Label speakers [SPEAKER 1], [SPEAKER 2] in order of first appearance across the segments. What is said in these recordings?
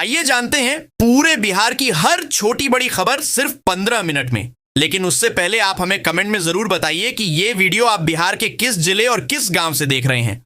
[SPEAKER 1] आइए जानते हैं पूरे बिहार की हर छोटी बड़ी खबर सिर्फ 15 मिनट में। लेकिन उससे पहले आप हमें कमेंट में जरूर बताइए कि ये वीडियो आप बिहार के किस जिले और किस गांव से देख रहे हैं।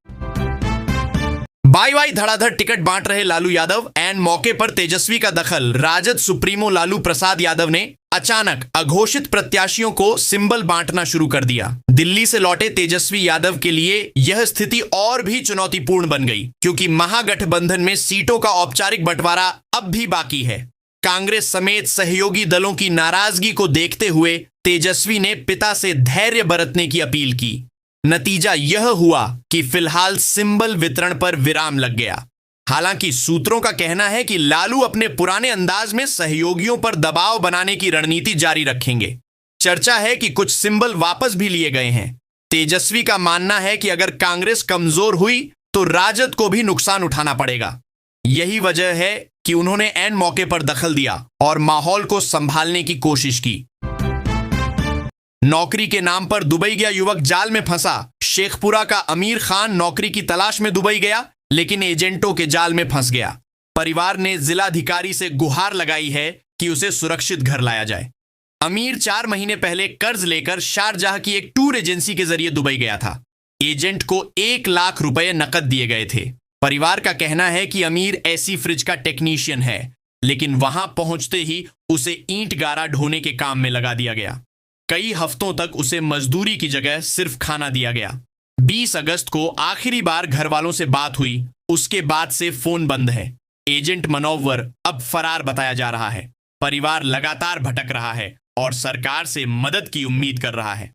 [SPEAKER 1] बाई धड़ाधड़ टिकट बांट रहे लालू यादव एंड मौके पर तेजस्वी का दखल। राजद सुप्रीमो लालू प्रसाद यादव ने अचानक अघोषित प्रत्याशियों को सिंबल बांटना शुरू कर दिया। दिल्ली से लौटे तेजस्वी यादव के लिए यह स्थिति और भी चुनौतीपूर्ण बन गई, क्योंकि महागठबंधन में सीटों का औपचारिक बंटवारा अब भी बाकी है। कांग्रेस समेत सहयोगी दलों की नाराजगी को देखते हुए तेजस्वी ने पिता से धैर्य बरतने की अपील की। नतीजा यह हुआ कि फिलहाल सिंबल वितरण पर विराम लग गया। हालांकि सूत्रों का कहना है कि लालू अपने पुराने अंदाज में सहयोगियों पर दबाव बनाने की रणनीति जारी रखेंगे। चर्चा है कि कुछ सिंबल वापस भी लिए गए हैं। तेजस्वी का मानना है कि अगर कांग्रेस कमजोर हुई तो राजद को भी नुकसान उठाना पड़ेगा। यही वजह है कि उन्होंने ऐन मौके पर दखल दिया और माहौल को संभालने की कोशिश की। नौकरी के नाम पर दुबई गया युवक जाल में फंसा। शेखपुरा का अमीर खान नौकरी की तलाश में दुबई गया, लेकिन एजेंटों के जाल में फंस गया। परिवार ने जिलाधिकारी से गुहार लगाई है कि उसे सुरक्षित घर लाया जाए। अमीर 4 महीने पहले कर्ज लेकर शारजाह की एक टूर एजेंसी के जरिए दुबई गया था। एजेंट को 1 लाख रुपए नकद दिए गए थे। परिवार का कहना है कि अमीर एसी फ्रिज का टेक्नीशियन है, लेकिन वहां पहुंचते ही उसे ईंट गारा ढोने के काम में लगा दिया गया। कई हफ्तों तक उसे मजदूरी की जगह सिर्फ खाना दिया गया। 20 अगस्त को आखिरी बार घर वालों से बात हुई, उसके बाद से फोन बंद है। एजेंट मनोवर अब फरार बताया जा रहा है। परिवार लगातार भटक रहा है और सरकार से मदद की उम्मीद कर रहा है।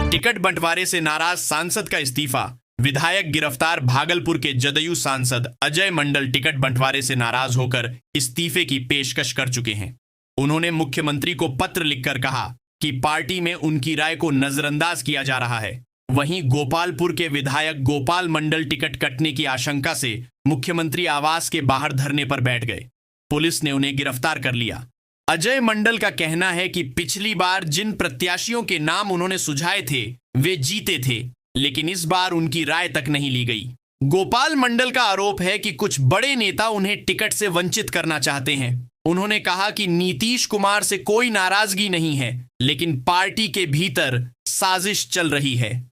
[SPEAKER 1] टिकट बंटवारे से नाराज सांसद का इस्तीफा। विधायक गिरफ्तार। भागलपुर के जदयू सांसद अजय मंडल टिकट बंटवारे से नाराज होकर इस्तीफे की पेशकश कर चुके हैं। उन्होंने मुख्यमंत्री को पत्र लिखकर कहा कि पार्टी में उनकी राय को नजरअंदाज किया जा रहा है। वहीं गोपालपुर के विधायक गोपाल मंडल टिकट कटने की आशंका से मुख्यमंत्री आवास के बाहर धरने पर बैठ गए। पुलिस ने उन्हें गिरफ्तार कर लिया। अजय मंडल का कहना है कि पिछली बार जिन प्रत्याशियों के नाम उन्होंने सुझाए थे वे जीते थे, लेकिन इस बार उनकी राय तक नहीं ली गई। गोपाल मंडल का आरोप है कि कुछ बड़े नेता उन्हें टिकट से वंचित करना चाहते हैं। उन्होंने कहा कि नीतीश कुमार से कोई नाराजगी नहीं है, लेकिन पार्टी के भीतर साजिश चल रही है।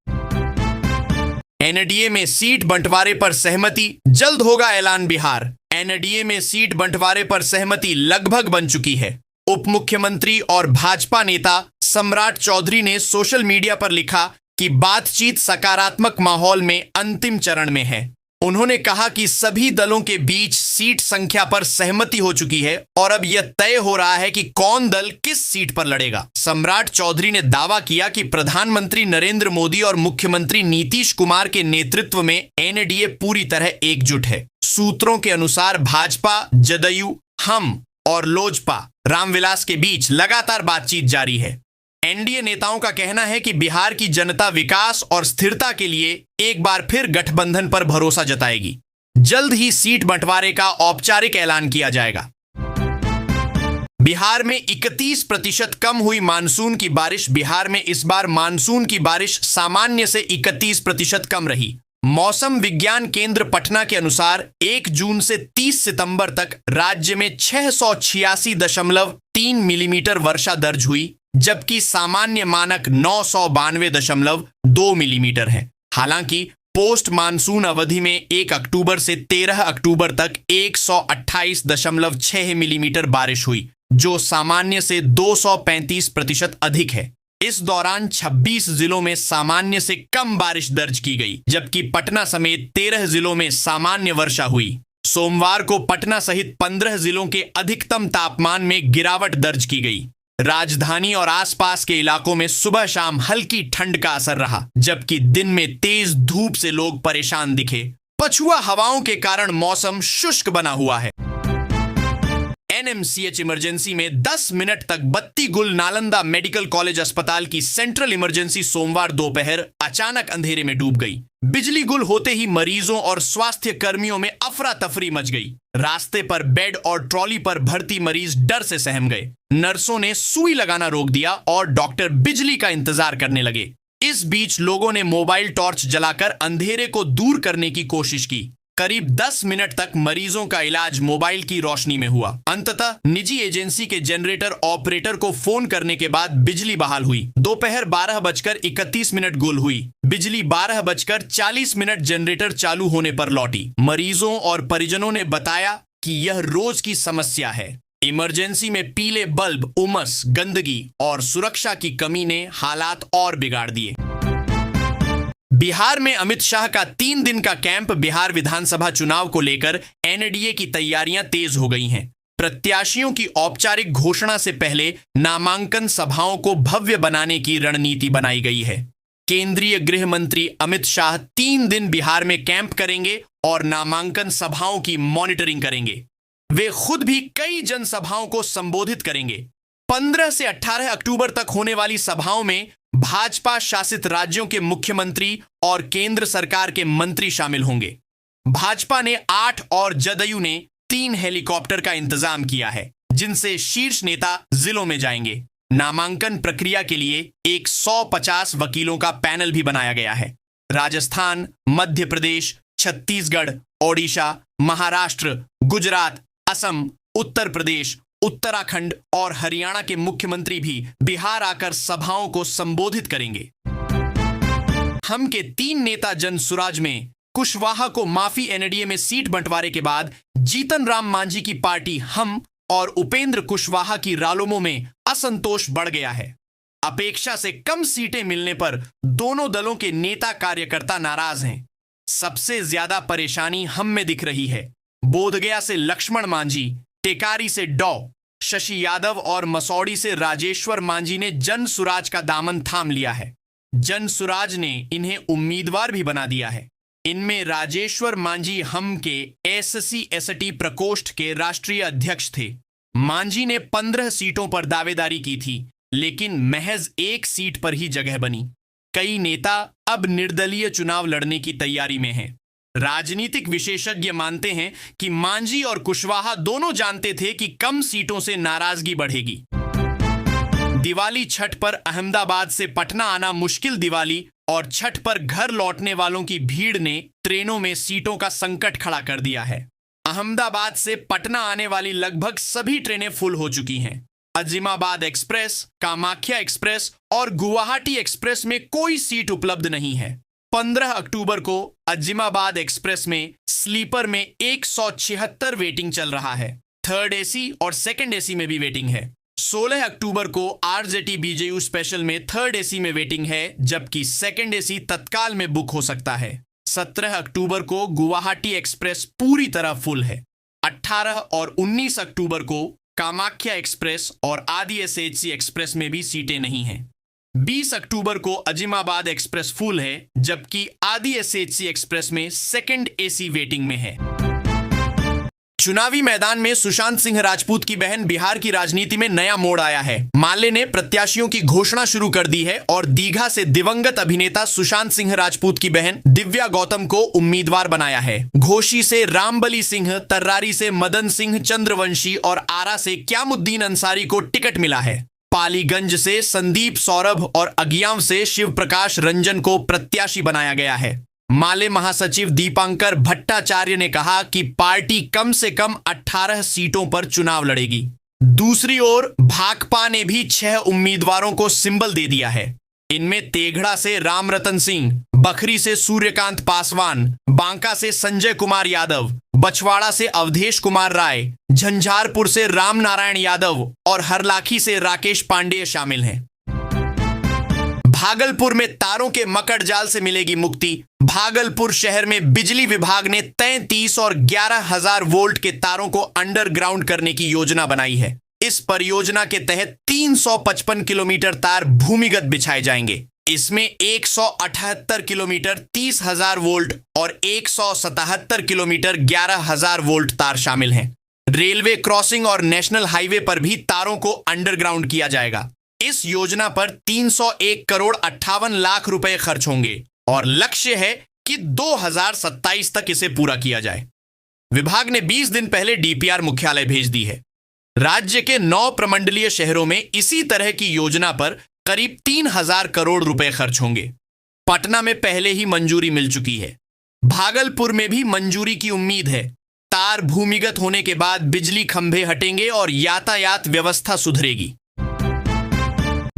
[SPEAKER 1] एनडीए में सीट बंटवारे पर सहमति, जल्द होगा ऐलान। बिहार एनडीए में सीट बंटवारे पर सहमति लगभग बन चुकी है। उप मुख्यमंत्री और भाजपा नेता सम्राट चौधरी ने सोशल मीडिया पर लिखा कि बातचीत सकारात्मक माहौल में अंतिम चरण में है। उन्होंने कहा कि सभी दलों के बीच सीट संख्या पर सहमति हो चुकी है और अब यह तय हो रहा है कि कौन दल किस सीट पर लड़ेगा। सम्राट चौधरी ने दावा किया कि प्रधानमंत्री नरेंद्र मोदी और मुख्यमंत्री नीतीश कुमार के नेतृत्व में एनडीए पूरी तरह एकजुट है। सूत्रों के अनुसार भाजपा, जदयू, हम और लोजपा रामविलास के बीच लगातार बातचीत जारी है। एनडीए नेताओं का कहना है कि बिहार की जनता विकास और स्थिरता के लिए एक बार फिर गठबंधन पर भरोसा जताएगी। जल्द ही सीट बंटवारे का औपचारिक ऐलान किया जाएगा। बिहार में 31% कम हुई मानसून की बारिश। बिहार में इस बार मानसून की बारिश सामान्य से 31% कम रही। मौसम विज्ञान केंद्र पटना के अनुसार 1 जून से 30 सितंबर तक राज्य में 686.3 मिलीमीटर वर्षा दर्ज हुई, जबकि सामान्य मानक 992.2 मिलीमीटर है। हालांकि पोस्ट मानसून अवधि में 1 अक्टूबर से 13 अक्टूबर तक 128.6 मिलीमीटर बारिश हुई, जो सामान्य से 235% अधिक है। इस दौरान 26 जिलों में सामान्य से कम बारिश दर्ज की गई, जबकि पटना समेत 13 जिलों में सामान्य वर्षा हुई। सोमवार को पटना सहित 15 जिलों के अधिकतम तापमान में गिरावट दर्ज की गई। राजधानी और आसपास के इलाकों में सुबह शाम हल्की ठंड का असर रहा, जबकि दिन में तेज धूप से लोग परेशान दिखे। पछुआ हवाओं के कारण मौसम शुष्क बना हुआ है। एनएमसीएच इमरजेंसी में 10 मिनट तक बत्ती गुल। नालंदा मेडिकल कॉलेज अस्पताल की सेंट्रल इमरजेंसी सोमवार दोपहर अचानक अंधेरे में डूब गई। बिजली गुल होते ही मरीजों और स्वास्थ्य कर्मियों में अफरा तफरी मच गई। रास्ते पर बेड और ट्रॉली पर भर्ती मरीज डर से सहम गए। नर्सों ने सुई लगाना रोक दिया और डॉक्टर बिजली का इंतजार करने लगे। इस बीच लोगों ने मोबाइल टॉर्च जलाकर अंधेरे को दूर करने की कोशिश की। करीब 10 मिनट तक मरीजों का इलाज मोबाइल की रोशनी में हुआ। अंततः निजी एजेंसी के जनरेटर ऑपरेटर को फोन करने के बाद बिजली बहाल हुई। दोपहर 12:31 गुल हुई। बिजली 12:40 जनरेटर चालू होने पर लौटी। मरीजों और परिजनों ने बताया कि यह रोज की समस्या है। इमरजेंसी में पीले बल्ब, उमस, गंदगी और सुरक्षा की कमी ने हालात और बिगाड़ दिए। बिहार में अमित शाह का 3 दिन का कैंप। बिहार विधानसभा चुनाव को लेकर एनडीए की तैयारियां तेज हो गई हैं। प्रत्याशियों की औपचारिक घोषणा से पहले नामांकन सभाओं को भव्य बनाने की रणनीति बनाई गई है। केंद्रीय गृह मंत्री अमित शाह 3 दिन बिहार में कैंप करेंगे और नामांकन सभाओं की मॉनिटरिंग करेंगे। वे खुद भी कई जनसभाओं को संबोधित करेंगे। 15 से 18 अक्टूबर तक होने वाली सभाओं में भाजपा शासित राज्यों के मुख्यमंत्री और केंद्र सरकार के मंत्री शामिल होंगे। भाजपा ने 8 और जदयू ने 3 हेलीकॉप्टर का इंतजाम किया है, जिनसे शीर्ष नेता जिलों में जाएंगे। नामांकन प्रक्रिया के लिए 150 वकीलों का पैनल भी बनाया गया है। राजस्थान, मध्य प्रदेश, छत्तीसगढ़, ओडिशा, महाराष्ट्र, गुजरात, असम, उत्तर प्रदेश, उत्तराखंड और हरियाणा के मुख्यमंत्री भी बिहार आकर सभाओं को संबोधित करेंगे। हम के 3 नेता जनसुराज में कुशवाहा को माफी एनडीए में सीट बंटवारे के बाद जीतन राम मांझी की पार्टी हम और उपेंद्र कुशवाहा की रालोमो में असंतोष बढ़ गया है। अपेक्षा से कम सीटें मिलने पर दोनों दलों के नेता कार्यकर्ता नाराज हैं। सबसे ज्यादा परेशानी हम में दिख रही है। बोधगया से लक्ष्मण मांझी, टेकारी से डॉ शशि यादव और मसौड़ी से राजेश्वर मांझी ने जनसुराज का दामन थाम लिया है। जनसुराज ने इन्हें उम्मीदवार भी बना दिया है। इनमें राजेश्वर मांझी हम के SC/ST प्रकोष्ठ के राष्ट्रीय अध्यक्ष थे। मांझी ने 15 सीटों पर दावेदारी की थी, लेकिन महज 1 सीट पर ही जगह बनी। कई नेता अब निर्दलीय चुनाव लड़ने की तैयारी में हैं। राजनीतिक विशेषज्ञ मानते हैं कि मांझी और कुशवाहा दोनों जानते थे कि कम सीटों से नाराजगी बढ़ेगी। दिवाली छठ पर अहमदाबाद से पटना आना मुश्किल। दिवाली और छठ पर घर लौटने वालों की भीड़ ने ट्रेनों में सीटों का संकट खड़ा कर दिया है। अहमदाबाद से पटना आने वाली लगभग सभी ट्रेनें फुल हो चुकी हैं। अजीमाबाद एक्सप्रेस, कामाख्या एक्सप्रेस और गुवाहाटी एक्सप्रेस में कोई सीट उपलब्ध नहीं है। 15 अक्टूबर को अजीमाबाद एक्सप्रेस में स्लीपर में 176 वेटिंग चल रहा है। थर्ड एसी और सेकंड एसी में भी वेटिंग है। 16 अक्टूबर को RJT BJU स्पेशल में थर्ड एसी में वेटिंग है, जबकि सेकंड एसी तत्काल में बुक हो सकता है। 17 अक्टूबर को गुवाहाटी एक्सप्रेस पूरी तरह फुल है। 18 और 19 अक्टूबर को कामाख्या एक्सप्रेस और आदि SHC एक्सप्रेस में भी सीटें नहीं हैं। 20 अक्टूबर को अजीमाबाद एक्सप्रेस फुल है, जबकि आदि SHC एक्सप्रेस में सेकंड एसी वेटिंग में है। चुनावी मैदान में सुशांत सिंह राजपूत की बहन। बिहार की राजनीति में नया मोड़ आया है। माले ने प्रत्याशियों की घोषणा शुरू कर दी है और दीघा से दिवंगत अभिनेता सुशांत सिंह राजपूत की बहन दिव्या गौतम को उम्मीदवार बनाया है। घोषी से रामबली सिंह, तर्रारी से मदन सिंह चंद्रवंशी और आरा से क्यामुद्दीन अंसारी को टिकट मिला है। पालीगंज से संदीप सौरभ और अगियाम से शिव प्रकाश रंजन को प्रत्याशी बनाया गया है। माले महासचिव दीपांकर भट्टाचार्य ने कहा कि पार्टी कम से कम 18 सीटों पर चुनाव लड़ेगी। दूसरी ओर भाकपा ने भी 6 उम्मीदवारों को सिंबल दे दिया है। इनमें तेघड़ा से रामरतन सिंह, बखरी से सूर्यकांत पासवान, बांका से संजय कुमार यादव, बछवाड़ा से अवधेश कुमार राय, झंझारपुर से राम नारायण यादव और हरलाखी से राकेश पांडेय शामिल हैं। भागलपुर में तारों के मकड़ जाल से मिलेगी मुक्ति। भागलपुर शहर में बिजली विभाग ने 33 और 11,000 वोल्ट के तारों को अंडरग्राउंड करने की योजना बनाई है। इस परियोजना के तहत 355 किलोमीटर तार भूमिगत बिछाए जाएंगे। इसमें 178 किलोमीटर 30,000 वोल्ट और 177 किलोमीटर 11,000 वोल्ट तार शामिल हैं। रेलवे क्रॉसिंग और नेशनल हाईवे पर भी तारों को अंडरग्राउंड किया जाएगा। इस योजना पर 301 करोड़ 58 लाख रुपए खर्च होंगे और लक्ष्य है कि 2027 तक इसे पूरा किया जाए। विभाग ने 20 दिन पहले DPR मुख्यालय भेज दी है। राज्य के 9 प्रमंडलीय शहरों में इसी तरह की योजना पर करीब 3,000 करोड़ रुपए खर्च होंगे। पटना में पहले ही मंजूरी मिल चुकी है। भागलपुर में भी मंजूरी की उम्मीद है। तार भूमिगत होने के बाद बिजली खंभे हटेंगे और यातायात व्यवस्था सुधरेगी।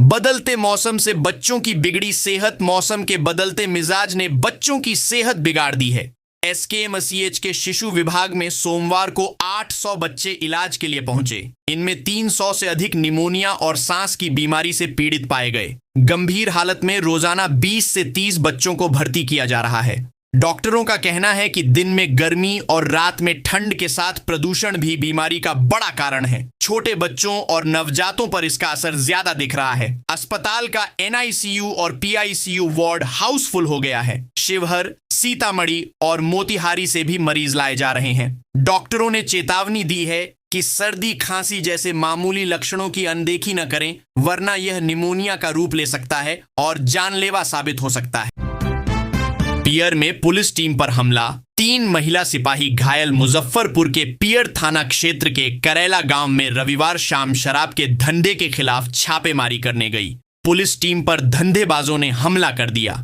[SPEAKER 1] बदलते मौसम से बच्चों की बिगड़ी सेहत। मौसम के बदलते मिजाज ने बच्चों की सेहत बिगाड़ दी है। एसकेएमसीएच के शिशु विभाग में सोमवार को 800 बच्चे इलाज के लिए पहुंचे। इनमें 300 से अधिक निमोनिया और सांस की बीमारी से पीड़ित पाए गए। गंभीर हालत में रोजाना 20 से 30 बच्चों को भर्ती किया जा रहा है। डॉक्टरों का कहना है कि दिन में गर्मी और रात में ठंड के साथ प्रदूषण भी बीमारी का बड़ा कारण है। छोटे बच्चों और नवजातों पर इसका असर ज्यादा दिख रहा है। अस्पताल का एनआईसीयू और पीआईसीयू वार्ड हाउसफुल हो गया है। शिवहर, सीतामढ़ी और मोतिहारी से भी मरीज लाए जा रहे हैं। डॉक्टरों ने चेतावनी दी है कि सर्दी खांसी जैसे मामूली लक्षणों की अनदेखी न करें, वरना यह निमोनिया का रूप ले सकता है और जानलेवा साबित हो सकता है। पियर में पुलिस टीम पर हमला, 3 महिला सिपाही घायल। मुजफ्फरपुर के पियर थाना क्षेत्र के करेला गांव में रविवार शाम शराब के धंधे के खिलाफ छापेमारी करने गई पुलिस टीम पर धंधेबाजों ने हमला कर दिया।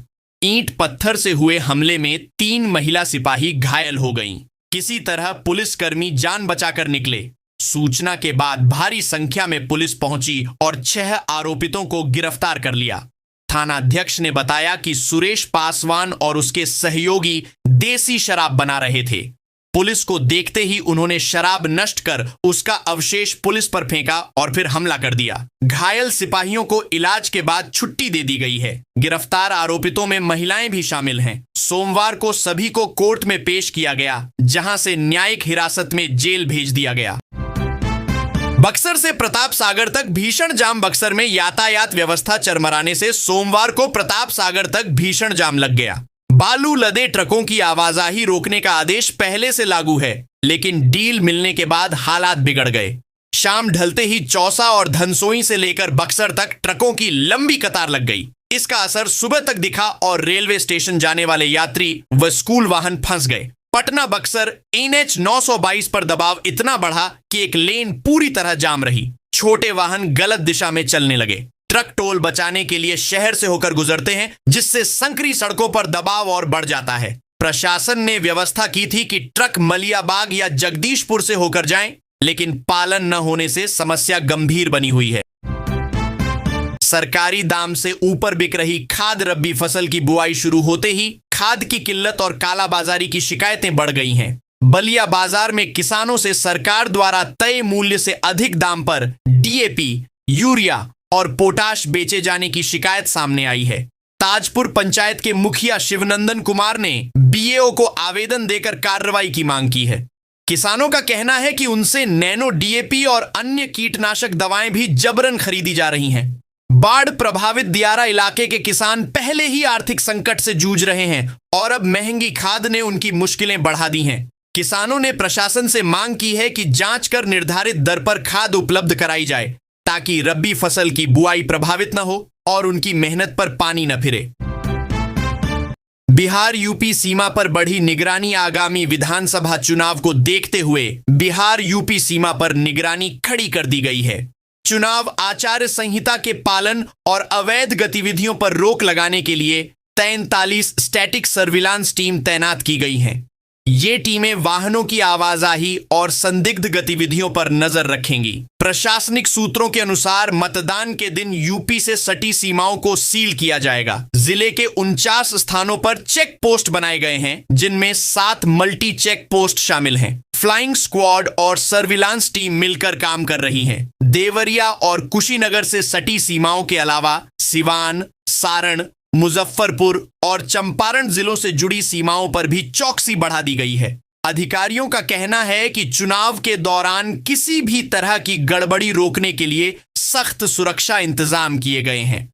[SPEAKER 1] ईंट पत्थर से हुए हमले में 3 महिला सिपाही घायल हो गईं। किसी तरह पुलिसकर्मी जान बचाकर निकले। सूचना के बाद भारी संख्या में पुलिस पहुंची और 6 आरोपितों को गिरफ्तार कर लिया। थानाध्यक्ष ने बताया कि सुरेश पासवान और उसके सहयोगी देसी शराब बना रहे थे। पुलिस को देखते ही उन्होंने शराब नष्ट कर उसका अवशेष पुलिस पर फेंका और फिर हमला कर दिया। घायल सिपाहियों को इलाज के बाद छुट्टी दे दी गई है। गिरफ्तार आरोपितों में महिलाएं भी शामिल हैं। सोमवार को सभी को कोर्ट में पेश किया गया, जहां से न्यायिक हिरासत में जेल भेज दिया गया। बक्सर से प्रताप सागर तक भीषण जाम। बक्सर में यातायात व्यवस्था चरमराने से सोमवार को प्रताप सागर तक भीषण जाम लग गया। बालू लदे ट्रकों की आवाजाही रोकने का आदेश पहले से लागू है, लेकिन डील मिलने के बाद हालात बिगड़ गए। शाम ढलते ही चौसा और धनसोई से लेकर बक्सर तक ट्रकों की लंबी कतार लग गई। इसका असर सुबह तक दिखा और रेलवे स्टेशन जाने वाले यात्री व स्कूल वाहन फंस गए। पटना बक्सर NH 922 पर दबाव इतना बढ़ा कि एक लेन पूरी तरह जाम रही। छोटे वाहन गलत दिशा में चलने लगे। ट्रक टोल बचाने के लिए शहर से होकर गुजरते हैं, जिससे संकरी सड़कों पर दबाव और बढ़ जाता है। प्रशासन ने व्यवस्था की थी कि ट्रक मलियाबाग या जगदीशपुर से होकर जाएं, लेकिन पालन न होने से समस्या गंभीर बनी हुई है। सरकारी दाम से ऊपर बिक रही खाद। रबी फसल की बुआई शुरू होते ही खाद की किल्लत और कालाबाजारी की शिकायतें बढ़ गई हैं। बलिया बाजार में किसानों से सरकार द्वारा तय मूल्य से अधिक दाम पर DAP, यूरिया और पोटाश बेचे जाने की शिकायत सामने आई है। ताजपुर पंचायत के मुखिया शिवनंदन कुमार ने BAO को आवेदन देकर कार्रवाई की मांग की है। किसानों का कहना है कि उनसे नैनो DAP और अन्य कीटनाशक दवाएं भी जबरन खरीदी जा रही हैं। बाढ़ प्रभावित दियारा इलाके के किसान पहले ही आर्थिक संकट से जूझ रहे हैं और अब महंगी खाद ने उनकी मुश्किलें बढ़ा दी हैं। किसानों ने प्रशासन से मांग की है कि जांच कर निर्धारित दर पर खाद उपलब्ध कराई जाए, ताकि रबी फसल की बुआई प्रभावित न हो और उनकी मेहनत पर पानी न फिरे। बिहार यूपी सीमा पर बढ़ी निगरानी। आगामी विधानसभा चुनाव को देखते हुए बिहार यूपी सीमा पर निगरानी खड़ी कर दी गई है। चुनाव आचार संहिता के पालन और अवैध गतिविधियों पर रोक लगाने के लिए 43 स्टैटिक सर्विलांस टीम तैनात की गई हैं। ये टीमें वाहनों की आवाजाही और संदिग्ध गतिविधियों पर नजर रखेंगी। प्रशासनिक सूत्रों के अनुसार मतदान के दिन यूपी से सटी सीमाओं को सील किया जाएगा। जिले के 49 स्थानों पर चेक पोस्ट बनाए गए हैं, जिनमें 7 मल्टी चेक पोस्ट शामिल हैं। फ्लाइंग स्क्वाड और सर्विलांस टीम मिलकर काम कर रही हैं। देवरिया और कुशीनगर से सटी सीमाओं के अलावा सिवान, सारण, मुजफ्फरपुर और चंपारण जिलों से जुड़ी सीमाओं पर भी चौकसी बढ़ा दी गई है। अधिकारियों का कहना है कि चुनाव के दौरान किसी भी तरह की गड़बड़ी रोकने के लिए सख्त सुरक्षा इंतजाम किए गए हैं।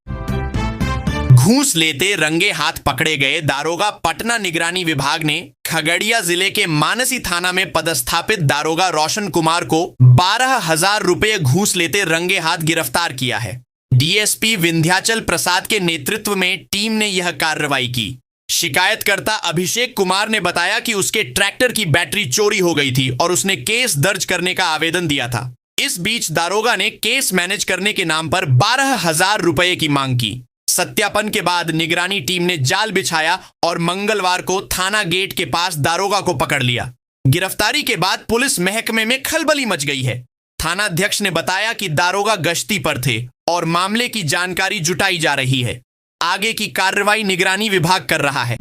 [SPEAKER 1] घूस लेते रंगे हाथ पकड़े गए दारोगा। पटना निगरानी विभाग ने खगड़िया जिले के मानसी थाना में पदस्थापित दारोगा रोशन कुमार को 12,000 रुपये घूस लेते रंगे हाथ गिरफ्तार किया है। DSP विंध्याचल प्रसाद के नेतृत्व में टीम ने यह कार्रवाई की। शिकायतकर्ता अभिषेक कुमार ने बताया कि उसके ट्रैक्टर की बैटरी चोरी हो गई थी और उसने केस दर्ज करने का आवेदन दिया था। इस बीच दारोगा ने केस मैनेज करने के नाम पर 12,000 रुपये की मांग की। सत्यापन के बाद निगरानी टीम ने जाल बिछाया और मंगलवार को थाना गेट के पास दारोगा को पकड़ लिया। गिरफ्तारी के बाद पुलिस महकमे में खलबली मच गई है। थानाध्यक्ष ने बताया कि दारोगा गश्ती पर थे और मामले की जानकारी जुटाई जा रही है। आगे की कार्रवाई निगरानी विभाग कर रहा है।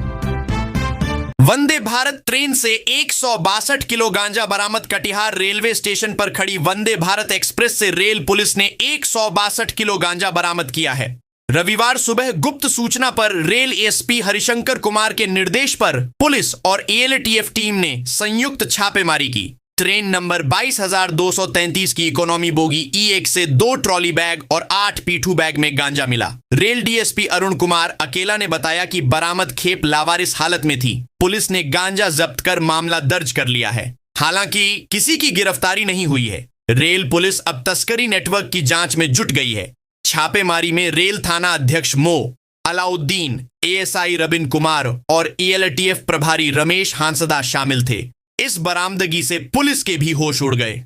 [SPEAKER 1] वंदे भारत ट्रेन से 162 किलो गांजा बरामद। कटिहार रेलवे स्टेशन पर खड़ी वंदे भारत एक्सप्रेस से रेल पुलिस ने 162 किलो गांजा बरामद किया है। रविवार सुबह गुप्त सूचना पर रेल एसपी हरिशंकर कुमार के निर्देश पर पुलिस और एएलटीएफ टीम ने संयुक्त छापेमारी की। ट्रेन नंबर 22,233 की इकोनॉमी बोगी E1 से 2 ट्रॉली बैग और 8 पीठू बैग में गांजा मिला। रेल डीएसपी अरुण कुमार अकेला ने बताया कि बरामद खेप लावारिस हालत में थी। पुलिस ने गांजा जब्त कर मामला दर्ज कर लिया है। हालांकि किसी की गिरफ्तारी नहीं हुई है। रेल पुलिस अब तस्करी नेटवर्क की जांच में जुट गई है। छापेमारी में रेल थाना अध्यक्ष मो अलाउद्दीन, एएसआई रबिन कुमार और एएलटीएफ प्रभारी रमेश हांसदा शामिल थे। इस बरामदगी से पुलिस के भी होश उड़ गए।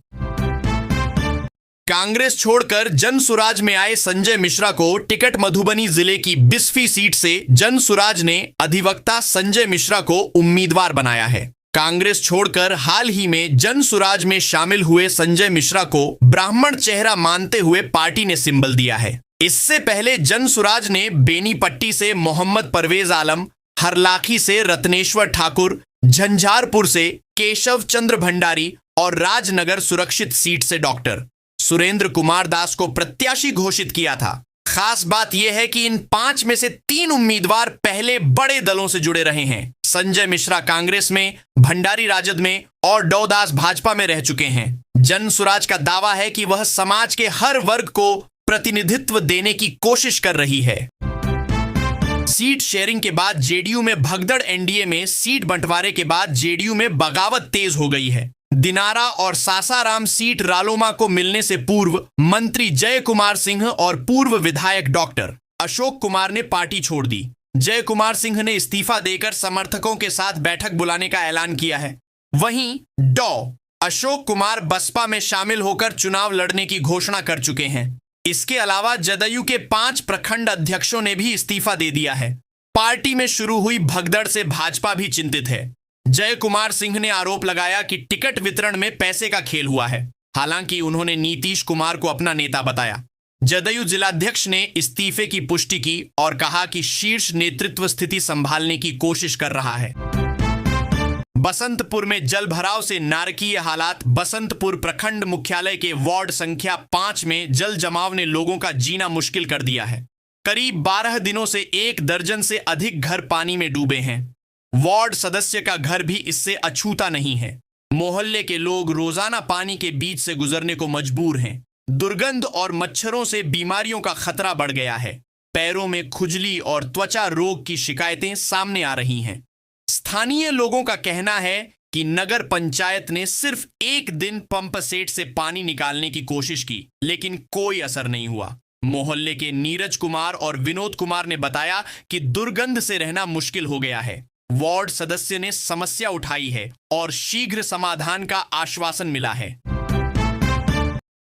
[SPEAKER 1] कांग्रेस छोड़कर जनसुराज में आए संजय मिश्रा को टिकट मधुबनी जिले की बिस्फी सीट से जनसुराज ने अधिवक्ता संजय मिश्रा को उम्मीदवार बनाया है। कांग्रेस छोड़कर हाल ही में जनसुराज में शामिल हुए संजय मिश्रा को ब्राह्मण चेहरा मानते हुए पार्टी ने सिंबल दिया है। इससे पहले जनसुराज ने बेनीपट्टी से मोहम्मद परवेज आलम, हरलाखी से रत्नेश्वर ठाकुर, झंझारपुर से केशव चंद्र भंडारी और राजनगर सुरक्षित सीट से डॉक्टर सुरेंद्र कुमार दास को प्रत्याशी घोषित किया था। खास बात यह है कि इन 5 में से 3 उम्मीदवार पहले बड़े दलों से जुड़े रहे हैं। संजय मिश्रा कांग्रेस में, भंडारी राजद में और डौदास भाजपा में रह चुके हैं। जनसुराज का दावा है कि वह समाज के हर वर्ग को प्रतिनिधित्व देने की कोशिश कर रही है। सीट शेयरिंग के बाद जेडीयू में भगदड़। एनडीए में सीट बंटवारे के बाद जेडीयू में बगावत तेज हो गई है। दिनारा और सासाराम सीट रालोमा को मिलने से पूर्व मंत्री जय कुमार सिंह और पूर्व विधायक डॉक्टर अशोक कुमार ने पार्टी छोड़ दी। जय कुमार सिंह ने इस्तीफा देकर समर्थकों के साथ बैठक बुलाने का ऐलान किया है। वहीं अशोक कुमार बसपा में शामिल होकर चुनाव लड़ने की घोषणा कर चुके हैं। इसके अलावा जदयू के 5 प्रखंड अध्यक्षों ने भी इस्तीफा दे दिया है। पार्टी में शुरू हुई भगदड़ से भाजपा भी चिंतित है। जय कुमार सिंह ने आरोप लगाया कि टिकट वितरण में पैसे का खेल हुआ है। हालांकि उन्होंने नीतीश कुमार को अपना नेता बताया। जदयू जिलाध्यक्ष ने इस्तीफे की पुष्टि की और कहा कि शीर्ष नेतृत्व स्थिति संभालने की कोशिश कर रहा है। बसंतपुर में जल भराव से नारकीय हालात। बसंतपुर प्रखंड मुख्यालय के वार्ड संख्या 5 में जल जमाव ने लोगों का जीना मुश्किल कर दिया है। करीब 12 दिनों से 1 दर्जन से अधिक घर पानी में डूबे हैं। वार्ड सदस्य का घर भी इससे अछूता नहीं है। मोहल्ले के लोग रोजाना पानी के बीच से गुजरने को मजबूर हैं। दुर्गंध और मच्छरों से बीमारियों का खतरा बढ़ गया है। पैरों में खुजली और त्वचा रोग की शिकायतें सामने आ रही हैं। स्थानीय लोगों का कहना है कि नगर पंचायत ने सिर्फ 1 दिन पंप सेट से पानी निकालने की कोशिश की, लेकिन कोई असर नहीं हुआ। मोहल्ले के नीरज कुमार और विनोद कुमार ने बताया कि दुर्गंध से रहना मुश्किल हो गया है। वार्ड सदस्य ने समस्या उठाई है और शीघ्र समाधान का आश्वासन मिला है।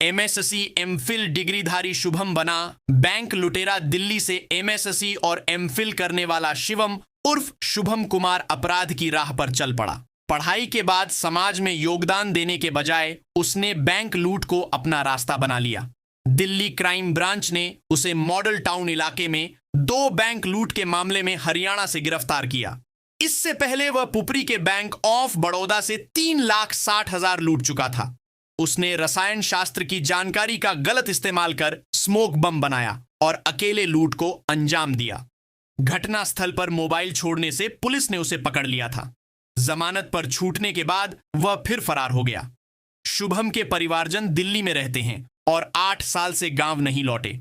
[SPEAKER 1] एमएससी एमफिल डिग्रीधारी शुभम बना बैंक लुटेरा। दिल्ली से एमएससी और एमफिल करने वाला शिवम उर्फ शुभम कुमार अपराध की राह पर चल पड़ा। पढ़ाई के बाद समाज में योगदान देने के बजाय उसने बैंक लूट को अपना रास्ता बना लिया। दिल्ली क्राइम ब्रांच ने उसे मॉडल टाउन इलाके में 2 बैंक लूट के मामले में हरियाणा से गिरफ्तार किया। इससे पहले वह पुपरी के बैंक ऑफ बड़ौदा से 3,60,000 लूट चुका था। उसने रसायन शास्त्र की जानकारी का गलत इस्तेमाल कर स्मोक बम बनाया और अकेले लूट को अंजाम दिया। घटनास्थल पर मोबाइल छोड़ने से पुलिस ने उसे पकड़ लिया था। जमानत पर छूटने के बाद वह फिर फरार हो गया। शुभम के परिवारजन दिल्ली में रहते हैं और 8 साल से गांव नहीं लौटे।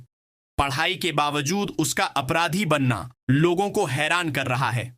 [SPEAKER 1] पढ़ाई के बावजूद उसका अपराधी बनना लोगों को हैरान कर रहा है।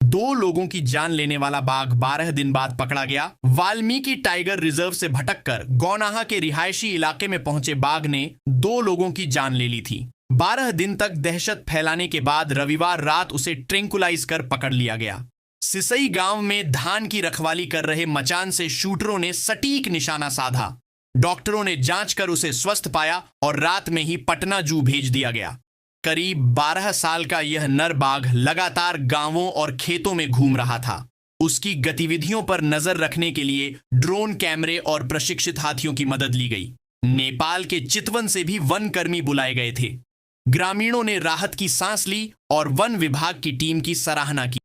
[SPEAKER 1] 2 लोगों की जान लेने वाला बाघ 12 दिन बाद पकड़ा गया। वाल्मीकि टाइगर रिजर्व से भटककर गौनाहा के रिहायशी इलाके में पहुंचे बाघ ने 2 लोगों की जान ले ली थी। 12 दिन तक दहशत फैलाने के बाद रविवार रात उसे ट्रैंकुलाइज कर पकड़ लिया गया। सिसई गांव में धान की रखवाली कर रहे मचान से शूटरों ने सटीक निशाना साधा। डॉक्टरों ने जांच कर उसे स्वस्थ पाया और रात में ही पटना जू भेज दिया गया। करीब 12 साल का यह नर बाघ लगातार गांवों और खेतों में घूम रहा था। उसकी गतिविधियों पर नजर रखने के लिए ड्रोन कैमरे और प्रशिक्षित हाथियों की मदद ली गई। नेपाल के चितवन से भी वन कर्मी बुलाए गए थे। ग्रामीणों ने राहत की सांस ली और वन विभाग की टीम की सराहना की।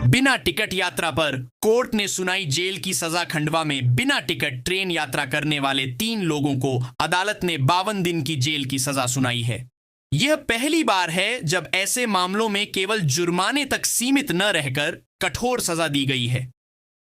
[SPEAKER 1] बिना टिकट यात्रा पर कोर्ट ने सुनाई जेल की सजा। खंडवा में बिना टिकट ट्रेन यात्रा करने वाले 3 लोगों को अदालत ने 52 दिन की जेल की सजा सुनाई है। यह पहली बार है जब ऐसे मामलों में केवल जुर्माने तक सीमित न रहकर कठोर सजा दी गई है।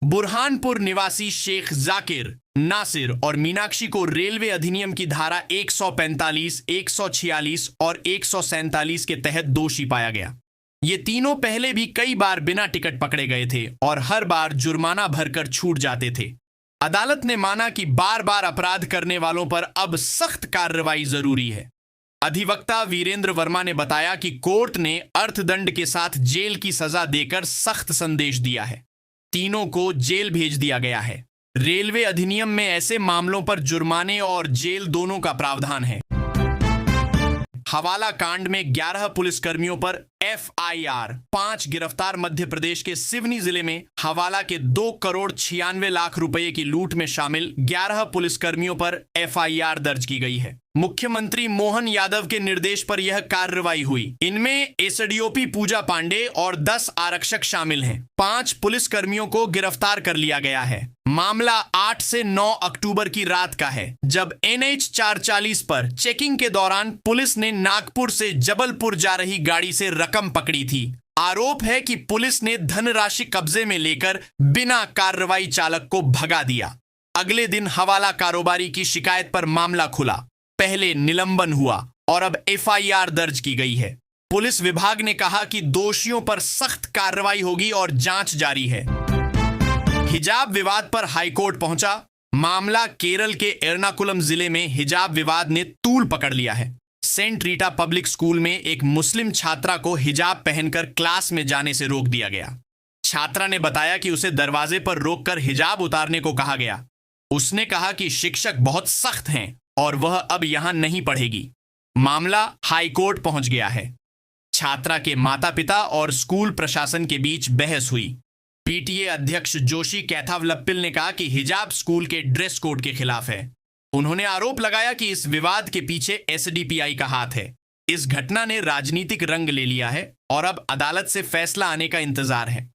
[SPEAKER 1] बुरहानपुर निवासी शेख जाकिर, नासिर और मीनाक्षी को रेलवे अधिनियम की धारा 145, 146 और 147 के तहत दोषी पाया गया। ये तीनों पहले भी कई बार बिना टिकट पकड़े गए थे और हर बार जुर्माना भरकर छूट जाते थे। अदालत ने माना कि बार बार अपराध करने वालों पर अब सख्त कार्रवाई जरूरी है। अधिवक्ता वीरेंद्र वर्मा ने बताया कि कोर्ट ने अर्थदंड के साथ जेल की सजा देकर सख्त संदेश दिया है। तीनों को जेल भेज दिया गया है। रेलवे अधिनियम में ऐसे मामलों पर जुर्माने और जेल दोनों का प्रावधान है। हवाला कांड में 11 पुलिसकर्मियों पर FIR, 5 गिरफ्तार। मध्य प्रदेश के सिवनी जिले में हवाला के 2 करोड़ 96 लाख रुपए की लूट में शामिल 11 पुलिसकर्मियों पर FIR दर्ज की गई है। मुख्यमंत्री मोहन यादव के निर्देश पर यह कार्रवाई हुई। इनमें एसडीओपी पूजा पांडे और 10 आरक्षक शामिल हैं। 5 पुलिसकर्मियों को गिरफ्तार कर लिया गया है। मामला 8 से 9 अक्टूबर की रात का है, जब NH 440 पर चेकिंग के दौरान पुलिस ने नागपुर से जबलपुर जा रही गाड़ी से रकम पकड़ी थी। आरोप है कि पुलिस ने धनराशि कब्जे में लेकर बिना कार्रवाई चालक को भगा दिया। अगले दिन हवाला कारोबारी की शिकायत पर मामला खुला। पहले निलंबन हुआ और अब FIR दर्ज की गई है। पुलिस विभाग ने कहा कि दोषियों पर सख्त कार्रवाई होगी और जांच जारी है। हिजाब विवाद पर हाईकोर्ट पहुंचा। मामला केरल के एर्नाकुलम जिले में हिजाब विवाद ने तूल पकड़ लिया है। सेंट रीटा पब्लिक स्कूल में एक मुस्लिम छात्रा को हिजाब पहनकर क्लास में जाने से रोक दिया गया। छात्रा ने बताया कि उसे दरवाजे पर रोककर हिजाब उतारने को कहा गया। उसने कहा कि शिक्षक बहुत सख्त हैं और वह अब यहां नहीं पढ़ेगी। मामला हाईकोर्ट पहुंच गया है। छात्रा के माता पिता और स्कूल प्रशासन के बीच बहस हुई। PTA अध्यक्ष जोशी कैथावलप्पिल ने कहा कि हिजाब स्कूल के ड्रेस कोड के खिलाफ है। उन्होंने आरोप लगाया कि इस विवाद के पीछे SDPI का हाथ है। इस घटना ने राजनीतिक रंग ले लिया है और अब अदालत से फैसला आने का इंतजार है।